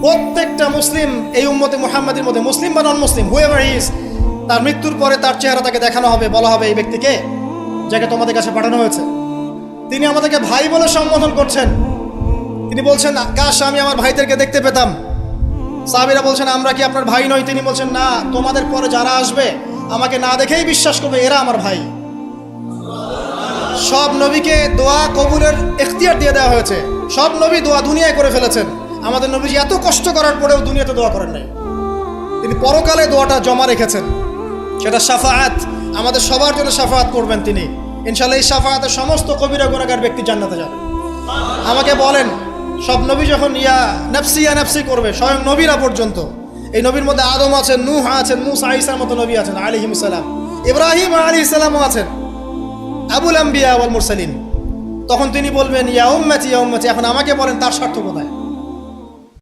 প্রত্যেকটা মুসলিম এই উম্মতে মুহাম্মাদের মধ্যে, মুসলিম বা নন মুসলিম, হুয়েভার হি ইজ, তার মৃত্যুর পরে তার চেহারা তাকে দেখানো হবে, বলা হবে এই ব্যক্তিকে যাকে তোমাদের কাছে পাঠানো হয়েছে। তিনি আমাদেরকে ভাই বলে সম্বোধন করছেন। তিনি বলছেন, কাশ আমি আমার ভাইদেরকে দেখতে পেতাম। সাহাবীরা বলছেন, আমরা কি আপনার ভাই নই? তিনি বলছেন, না, তোমাদের পরে যারা আসবে আমাকে না দেখেই বিশ্বাস করবে এরা আমার ভাই। সব নবীকে দোয়া কবুলের এখতিয়ার দিয়ে দেওয়া হয়েছে। সব নবী দোয়া দুনিয়ায় করে ফেলেছেন। আমাদের নবীজি এত কষ্ট করার পরেও দুনিয়াতে দোয়া করেন নাই। তিনি পরকালে দোয়াটা জমা রেখেছেন, সেটা শাফাআত, আমাদের সবার জন্য শাফাআত করবেন তিনি। ইনশাআল্লাহ এই শাফাআতে সমস্ত কবিরা গুনাহগার ব্যক্তি জান্নাতে যাবে। আমাকে বলেন, সব নবী যখন ইয়া নাফসি করবে, স্বয়ং নবীরা পর্যন্ত, এই নবীর মধ্যে আদম আছেন, নূহ আছেন, মূসা ঈসার মতো নবী আছেন আলাইহিস সালাম, ইব্রাহিম আলাইহিস সালামও আছেন, আবুল আম্বিয়া ওয়াল মুরসালিন। তখন তিনি বলবেন, ইয়া উম্মতি ইয়া উম্মতি। এখন আমাকে বলেন, তার স্বার্থ কোথায়?